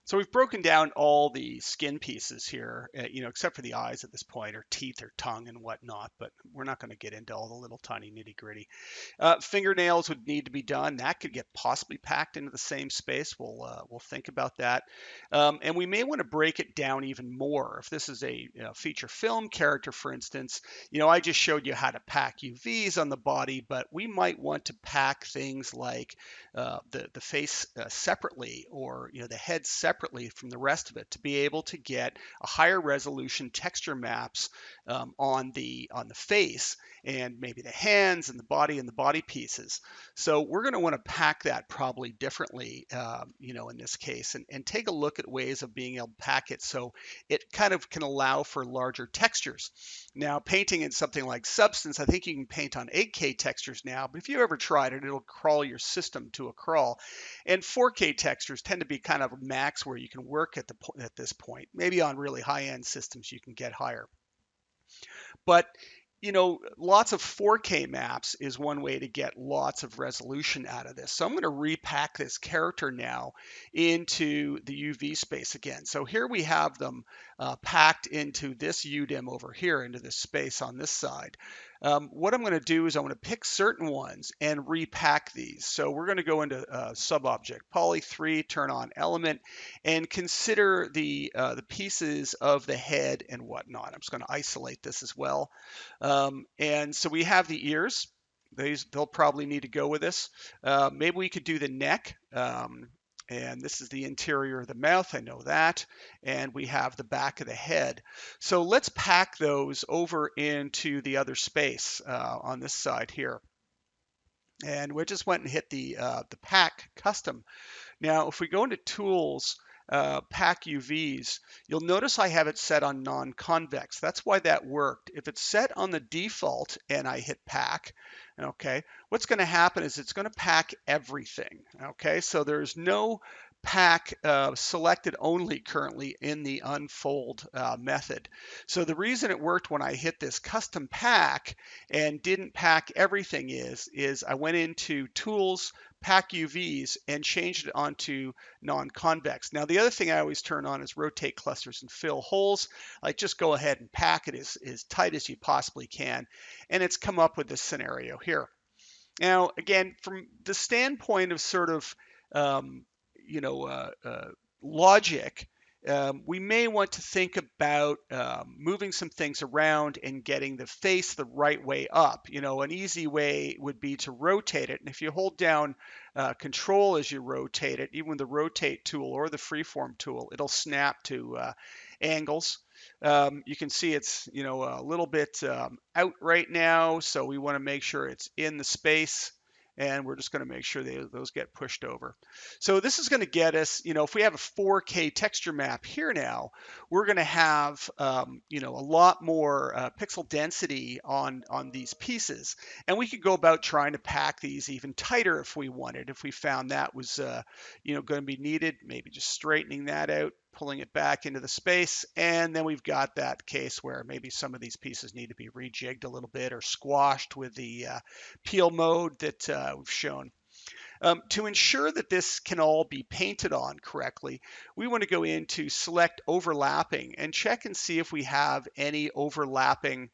So we've broken down all the skin pieces here, except for the eyes at this point, or teeth or tongue and whatnot, but we're not going to get into all the little tiny nitty gritty. Fingernails would need to be done. That could get possibly packed into the same space. We'll think about that, and we may want to break it down even more. If this is a feature film character, for instance, I just showed you how to pack UVs on the body, but we might want to pack things like the face separately, or the head separately from the rest of it, to be able to get a higher resolution texture maps on the face, and maybe the hands and the body pieces. So we're going to want to pack that probably differently, in this case, and take a look at ways of being able to pack it so it kind of can allow for larger textures. Now, painting in something like Substance, I think you can paint on 8K textures now, but if you ever tried it, it'll crawl your system to a crawl. And 4K textures tend to be kind of max where you can work at this point. Maybe on really high-end systems you can get higher. But lots of 4K maps is one way to get lots of resolution out of this. So I'm going to repack this character now into the UV space again. So here we have them packed into this UDIM over here, into this space on this side. What I'm going to do is I'm going to pick certain ones and repack these. So we're going to go into subobject poly 3, turn on element, and consider the pieces of the head and whatnot. I'm just going to isolate this as well. And so we have the ears. They'll probably need to go with this. Maybe we could do the neck. And this is the interior of the mouth, I know that. And we have the back of the head. So let's pack those over into the other space on this side here. And we just went and hit the pack custom. Now, if we go into tools, pack UVs, you'll notice I have it set on non-convex. That's why that worked. If it's set on the default and I hit pack, okay, what's going to happen is it's going to pack everything. Okay, so there's no pack selected only currently in the unfold method. So the reason it worked when I hit this custom pack and didn't pack everything is I went into tools, pack UVs, and changed it onto non-convex. Now the other thing I always turn on is rotate clusters and fill holes. Like, just go ahead and pack it as tight as you possibly can, and it's come up with this scenario here. Now again, from the standpoint of sort of logic, we may want to think about moving some things around and getting the face the right way up. An easy way would be to rotate it. And if you hold down Control as you rotate it, even with the rotate tool or the freeform tool, it'll snap to angles. You can see it's a little bit out right now, so we want to make sure it's in the space. And we're just going to make sure those get pushed over. So this is going to get us, if we have a 4K texture map here now, we're going to have, a lot more pixel density on these pieces. And we could go about trying to pack these even tighter if we wanted, if we found that was, going to be needed, maybe just straightening that out, pulling it back into the space. And then we've got that case where maybe some of these pieces need to be rejigged a little bit or squashed with the peel mode that we've shown. To ensure that this can all be painted on correctly, we want to go into select overlapping and check and see if we have any overlapping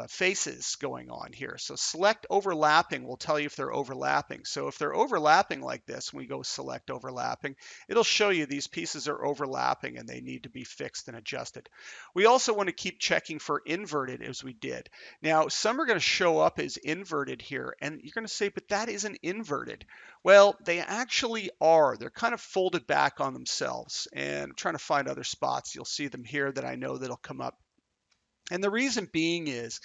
faces going on here. So select overlapping will tell you if they're overlapping. So if they're overlapping like this, when we go select overlapping, it'll show you these pieces are overlapping and they need to be fixed and adjusted. We also want to keep checking for inverted, as we did. Now, some are going to show up as inverted here, and you're going to say, but that isn't inverted. Well, they actually are. They're kind of folded back on themselves, and I'm trying to find other spots. You'll see them here that I know that'll come up. And the reason being is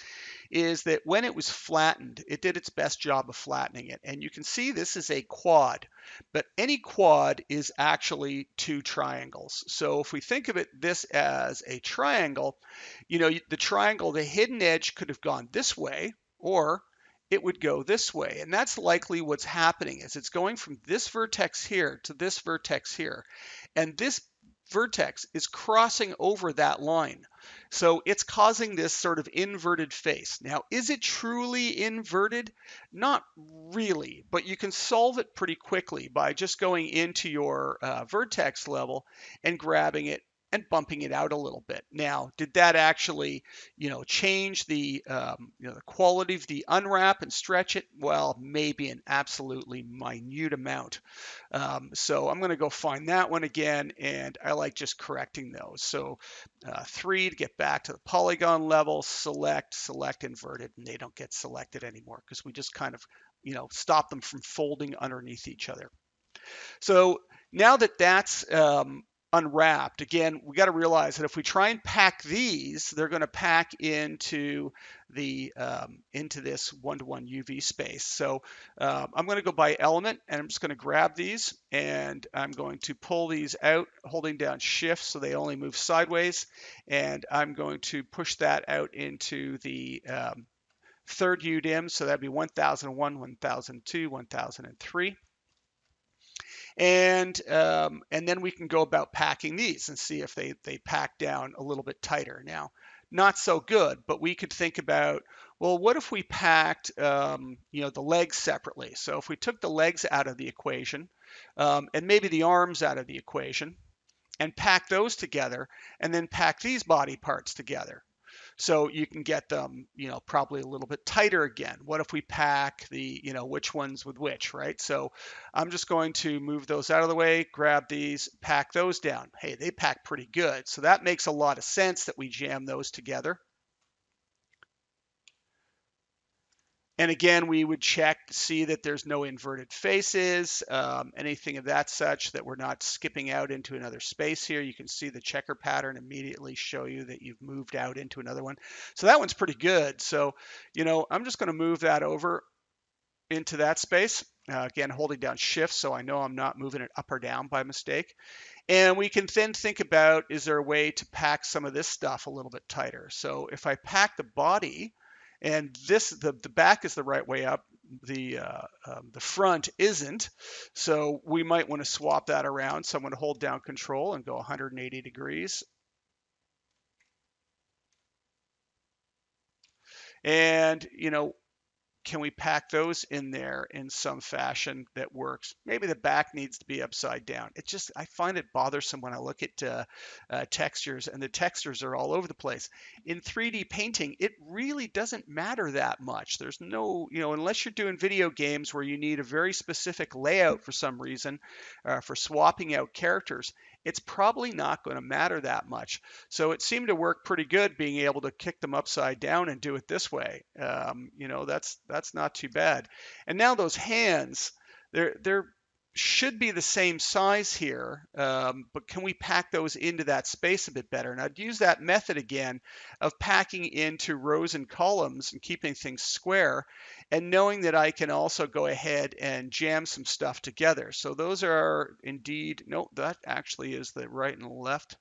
that when it was flattened, it did its best job of flattening it. And you can see this is a quad, but any quad is actually two triangles. So if we think of this as a triangle, the triangle, the hidden edge could have gone this way, or it would go this way. And that's likely what's happening, is it's going from this vertex here to this vertex here. And this vertex is crossing over that line. So it's causing this sort of inverted face. Now, is it truly inverted? Not really, but you can solve it pretty quickly by just going into your vertex level and grabbing it and bumping it out a little bit. Now, did that actually, change the, the quality of the unwrap and stretch it? Well, maybe an absolutely minute amount. So I'm going to go find that one again, and I like just correcting those. So 3 to get back to the polygon level, select inverted, and they don't get selected anymore because we just kind of, stop them from folding underneath each other. So now that that's unwrapped, again, we got to realize that if we try and pack these, they're going to pack into the into this one-to-one UV space. So I'm going to go by element, and I'm just going to grab these, and I'm going to pull these out, holding down Shift so they only move sideways, and I'm going to push that out into the third UDIM. So that'd be 1001, 1002, 1003. And then we can go about packing these and see if they pack down a little bit tighter. Now, not so good, but we could think about, well, what if we packed the legs separately? So if we took the legs out of the equation and maybe the arms out of the equation and pack those together and then pack these body parts together. So you can get them, probably a little bit tighter again. What if we pack the, which ones with which, right? So I'm just going to move those out of the way, grab these, pack those down. Hey, they pack pretty good. So that makes a lot of sense that we jam those together. And again, we would check to see that there's no inverted faces, anything of that such, that we're not skipping out into another space here. You can see the checker pattern immediately show you that you've moved out into another one. So that one's pretty good. So, I'm just going to move that over into that space. Again, holding down Shift so I know I'm not moving it up or down by mistake. And we can then think about, is there a way to pack some of this stuff a little bit tighter? So if I pack the body, and the back is the right way up, the front isn't, so we might want to swap that around. So I'm going to hold down Control and go 180 degrees. And, can we pack those in there in some fashion that works? Maybe the back needs to be upside down. I find it bothersome when I look at textures, and the textures are all over the place. In 3D painting, it really doesn't matter that much. There's no, unless you're doing video games where you need a very specific layout for some reason, for swapping out characters, it's probably not going to matter that much. So it seemed to work pretty good being able to kick them upside down and do it this way. That's not too bad. And now those hands, they're should be the same size here, but can we pack those into that space a bit better? And I'd use that method again of packing into rows and columns and keeping things square, and knowing that I can also go ahead and jam some stuff together. So those are indeed, no, that actually is the right and left.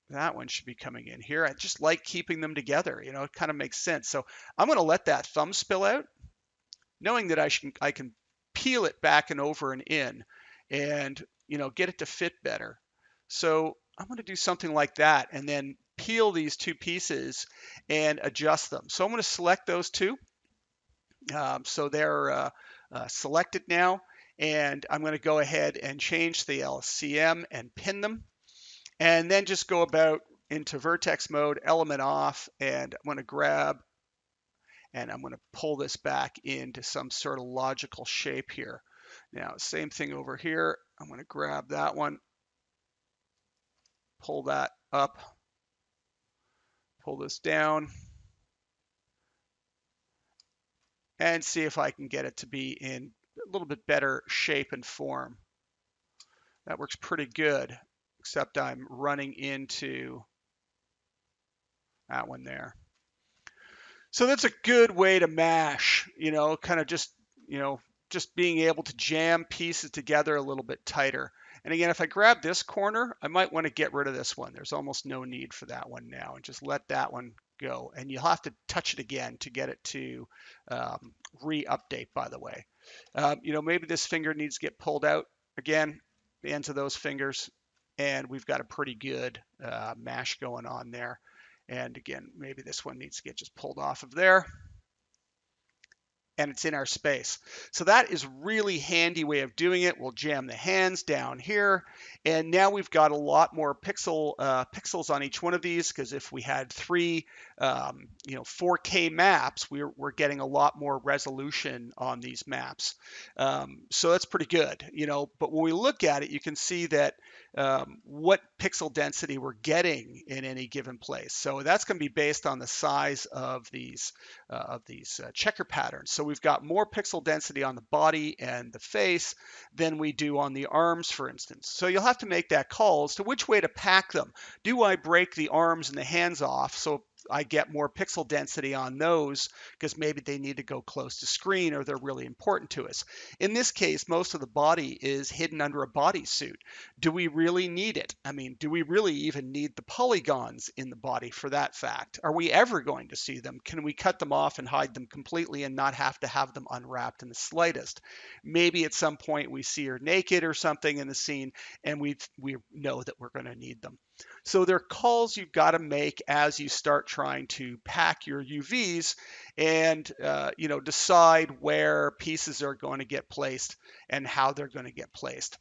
That one should be coming in here. I just like keeping them together. It kind of makes sense. So I'm going to let that thumb spill out, knowing that I can peel it back and over and in, and get it to fit better. So I'm going to do something like that, and then peel these two pieces and adjust them. So I'm going to select those two. So they're selected now, and I'm going to go ahead and change the LCM and pin them, and then just go about into vertex mode, element off, and I'm going to grab and I'm going to pull this back into some sort of logical shape here. Now, same thing over here. I'm going to grab that one, pull that up, pull this down, and see if I can get it to be in a little bit better shape and form. That works pretty good, except I'm running into that one there. So that's a good way to mash, kind of just being able to jam pieces together a little bit tighter. And again, if I grab this corner, I might want to get rid of this one. There's almost no need for that one now, and just let that one go. And you'll have to touch it again to get it to re-update, by the way. Maybe this finger needs to get pulled out. Again, the ends of those fingers, and we've got a pretty good mesh going on there. And again, maybe this one needs to get just pulled off of there, and it's in our space. So that is really handy way of doing it. We'll jam the hands down here, and now we've got a lot more pixels on each one of these, because if we had three 4K maps, we're getting a lot more resolution on these maps. So that's pretty good, but when we look at it, you can see that what pixel density we're getting in any given place. So that's going to be based on the size of these checker patterns. So we've got more pixel density on the body and the face than we do on the arms, for instance. So you'll have to make that call as to which way to pack them. Do I break the arms and the hands off so I get more pixel density on those because maybe they need to go close to screen or they're really important to us? In this case, most of the body is hidden under a bodysuit. Do we really need it? I mean, do we really even need the polygons in the body for that fact? Are we ever going to see them? Can we cut them off and hide them completely and not have to have them unwrapped in the slightest? Maybe at some point we see her naked or something in the scene and we know that we're going to need them. So there are calls you've got to make as you start trying to pack your UVs and decide where pieces are going to get placed and how they're going to get placed.